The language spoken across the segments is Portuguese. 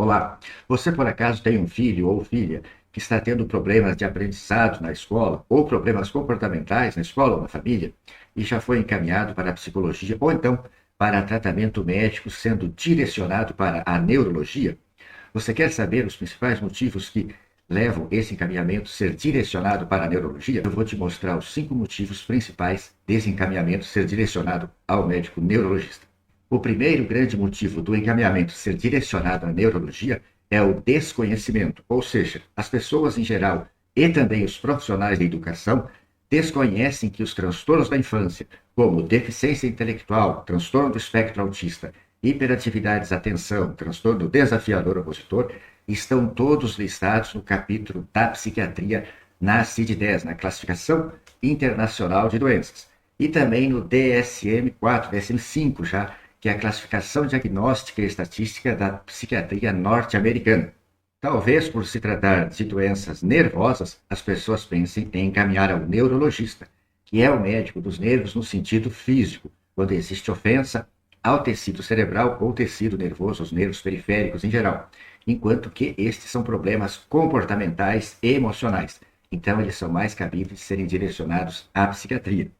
Olá, você por acaso tem um filho ou filha que está tendo problemas de aprendizado na escola ou problemas comportamentais na escola ou na família e já foi encaminhado para a psicologia ou então para tratamento médico sendo direcionado para a neurologia? Você quer saber os principais motivos que levam esse encaminhamento a ser direcionado para a neurologia? Eu vou te mostrar os 5 motivos principais desse encaminhamento ser direcionado ao médico neurologista. O primeiro grande motivo do encaminhamento ser direcionado à neurologia é o desconhecimento, ou seja, as pessoas em geral e também os profissionais da educação desconhecem que os transtornos da infância, como deficiência intelectual, transtorno do espectro autista, hiperatividades de atenção, transtorno desafiador opositor, estão todos listados no capítulo da psiquiatria na CID-10, na Classificação Internacional de Doenças, e também no DSM-4, DSM-5 já, que é a Classificação Diagnóstica e Estatística da Psiquiatria Norte-Americana. Talvez por se tratar de doenças nervosas, as pessoas pensem em encaminhar ao neurologista, que é o médico dos nervos no sentido físico, quando existe ofensa ao tecido cerebral ou tecido nervoso, os nervos periféricos em geral, enquanto que estes são problemas comportamentais e emocionais. Então, eles são mais cabíveis de serem direcionados à psiquiatria.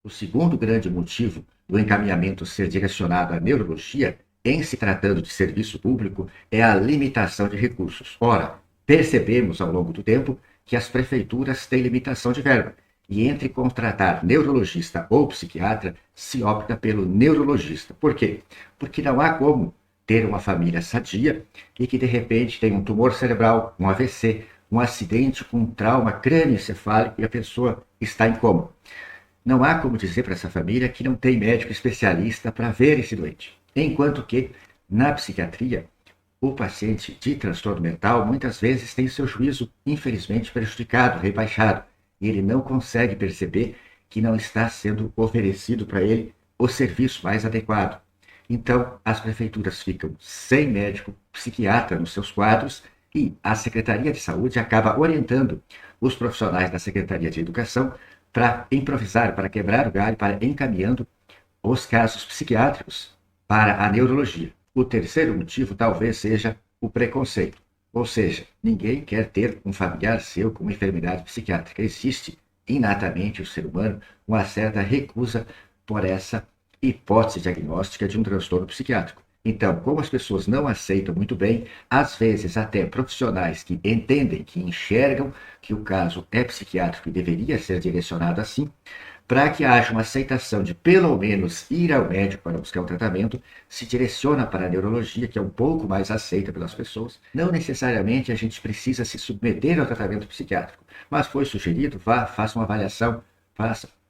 O segundo grande motivo do encaminhamento ser direcionado à neurologia, em se tratando de serviço público, é a limitação de recursos. Ora, percebemos ao longo do tempo que as prefeituras têm limitação de verba, e entre contratar neurologista ou psiquiatra, se opta pelo neurologista. Por quê? Porque não há como ter uma família sadia e que de repente tem um tumor cerebral, um AVC, um acidente com um trauma crânioencefálico e a pessoa está em coma. Não há como dizer para essa família que não tem médico especialista para ver esse doente. Enquanto que, na psiquiatria, o paciente de transtorno mental muitas vezes tem seu juízo, infelizmente, prejudicado, rebaixado, e ele não consegue perceber que não está sendo oferecido para ele o serviço mais adequado. Então, as prefeituras ficam sem médico psiquiatra nos seus quadros e a Secretaria de Saúde acaba orientando os profissionais da Secretaria de Educação para improvisar, para quebrar o galho, para encaminhando os casos psiquiátricos para a neurologia. O terceiro motivo talvez seja o preconceito. Ou seja, ninguém quer ter um familiar seu com uma enfermidade psiquiátrica. Existe inatamente o ser humano uma certa recusa por essa hipótese diagnóstica de um transtorno psiquiátrico. Então, como as pessoas não aceitam muito bem, às vezes até profissionais que entendem, que enxergam que o caso é psiquiátrico e deveria ser direcionado assim, para que haja uma aceitação de pelo menos ir ao médico para buscar um tratamento, se direciona para a neurologia, que é um pouco mais aceita pelas pessoas. Não necessariamente a gente precisa se submeter ao tratamento psiquiátrico, mas foi sugerido, vá, faça uma avaliação,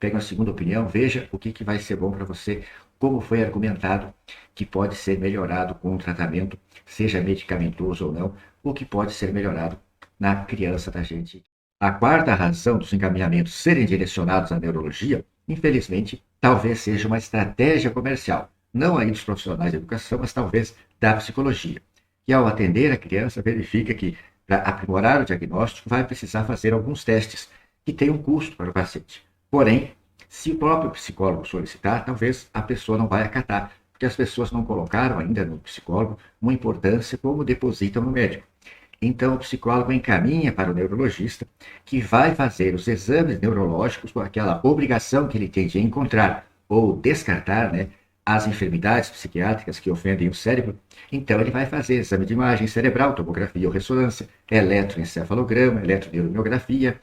pegue uma segunda opinião, veja o que vai ser bom para você, como foi argumentado que pode ser melhorado com o tratamento, seja medicamentoso ou não, o que pode ser melhorado na criança da gente. A quarta razão dos encaminhamentos serem direcionados à neurologia, infelizmente, talvez seja uma estratégia comercial, não aí dos profissionais de educação, mas talvez da psicologia, que ao atender a criança verifica que para aprimorar o diagnóstico vai precisar fazer alguns testes que têm um custo para o paciente. Porém, se o próprio psicólogo solicitar, talvez a pessoa não vai acatar, porque as pessoas não colocaram ainda no psicólogo uma importância como depositam no médico. Então, o psicólogo encaminha para o neurologista, que vai fazer os exames neurológicos com aquela obrigação que ele tem de encontrar ou descartar, as enfermidades psiquiátricas que ofendem o cérebro. Então, ele vai fazer exame de imagem cerebral, tomografia ou ressonância, eletroencefalograma, eletroneuromiografia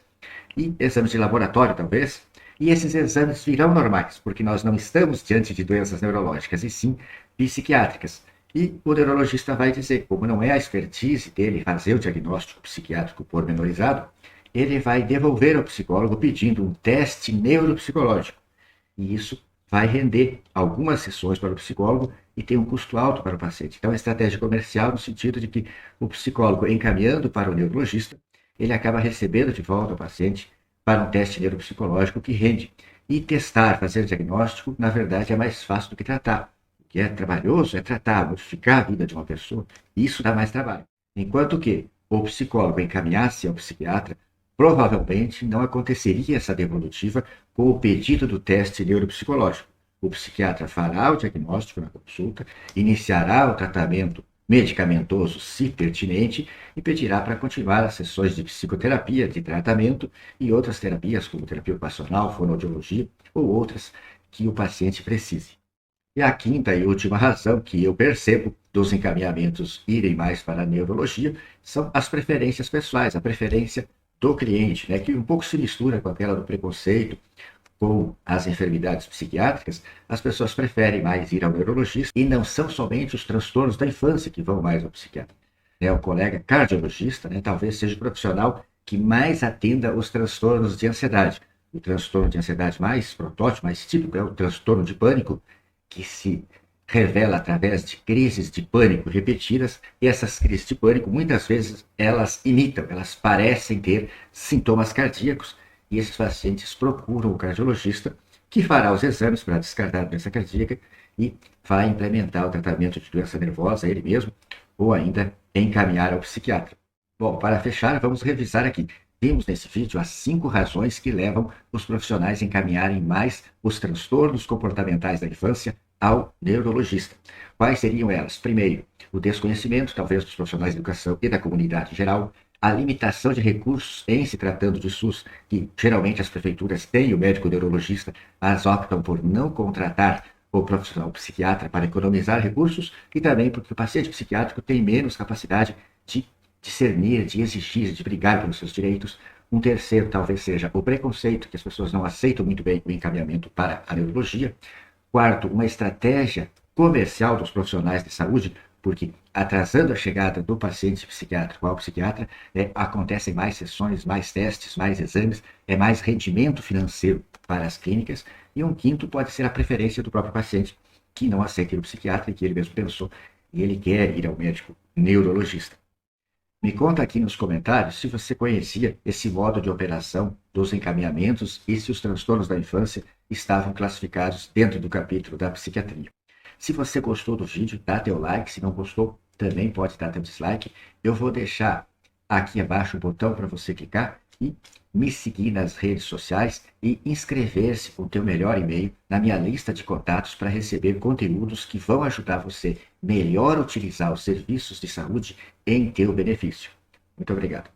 e exames de laboratório, talvez. E esses exames virão normais, porque nós não estamos diante de doenças neurológicas, e sim psiquiátricas. E o neurologista vai dizer, como não é a expertise dele fazer o diagnóstico psiquiátrico pormenorizado, ele vai devolver ao psicólogo pedindo um teste neuropsicológico. E isso vai render algumas sessões para o psicólogo e tem um custo alto para o paciente. Então, é estratégia comercial no sentido de que o psicólogo, encaminhando para o neurologista, ele acaba recebendo de volta o paciente para um teste neuropsicológico que rende. E testar, fazer diagnóstico, na verdade, é mais fácil do que tratar. O que é trabalhoso é tratar, modificar a vida de uma pessoa. Isso dá mais trabalho. Enquanto que o psicólogo encaminhasse ao psiquiatra, provavelmente não aconteceria essa devolutiva com o pedido do teste neuropsicológico. O psiquiatra fará o diagnóstico na consulta, iniciará o tratamento medicamentoso, se pertinente, e pedirá para continuar as sessões de psicoterapia, de tratamento e outras terapias, como terapia ocupacional, fonoaudiologia ou outras que o paciente precise. E a quinta e última razão que eu percebo dos encaminhamentos irem mais para a neurologia são as preferências pessoais, a preferência do cliente, né, que um pouco se mistura com aquela do preconceito, com as enfermidades psiquiátricas. As pessoas preferem mais ir ao neurologista e não são somente os transtornos da infância que vão mais ao psiquiatra. O colega cardiologista, né, talvez seja o profissional que mais atenda os transtornos de ansiedade. O transtorno de ansiedade mais protótipo, mais típico, é o transtorno de pânico, que se revela através de crises de pânico repetidas, e essas crises de pânico, muitas vezes, elas imitam, elas parecem ter sintomas cardíacos, e esses pacientes procuram o cardiologista, que fará os exames para descartar a doença cardíaca e vai implementar o tratamento de doença nervosa ele mesmo, ou ainda encaminhar ao psiquiatra. Bom, para fechar, vamos revisar aqui. Vimos nesse vídeo as 5 razões que levam os profissionais a encaminharem mais os transtornos comportamentais da infância ao neurologista. Quais seriam elas? Primeiro, o desconhecimento, talvez, dos profissionais de educação e da comunidade em geral, a limitação de recursos em se tratando de SUS, que geralmente as prefeituras têm o médico neurologista, mas optam por não contratar o profissional psiquiatra para economizar recursos, e também porque o paciente psiquiátrico tem menos capacidade de discernir, de exigir, de brigar pelos seus direitos. Um terceiro talvez seja o preconceito, que as pessoas não aceitam muito bem o encaminhamento para a neurologia. Quarto, uma estratégia comercial dos profissionais de saúde, porque atrasando a chegada do paciente psiquiátrico ao psiquiatra, acontecem mais sessões, mais testes, mais exames, mais rendimento financeiro para as clínicas. E um quinto pode ser a preferência do próprio paciente, que não aceita ir ao psiquiatra e que ele mesmo pensou, e ele quer ir ao médico neurologista. Me conta aqui nos comentários se você conhecia esse modo de operação dos encaminhamentos e se os transtornos da infância estavam classificados dentro do capítulo da psiquiatria. Se você gostou do vídeo, dá teu like. Se não gostou, também pode dar teu dislike. Eu vou deixar aqui abaixo o botão para você clicar e me seguir nas redes sociais e inscrever-se com o teu melhor e-mail na minha lista de contatos para receber conteúdos que vão ajudar você melhor a utilizar os serviços de saúde em teu benefício. Muito obrigado.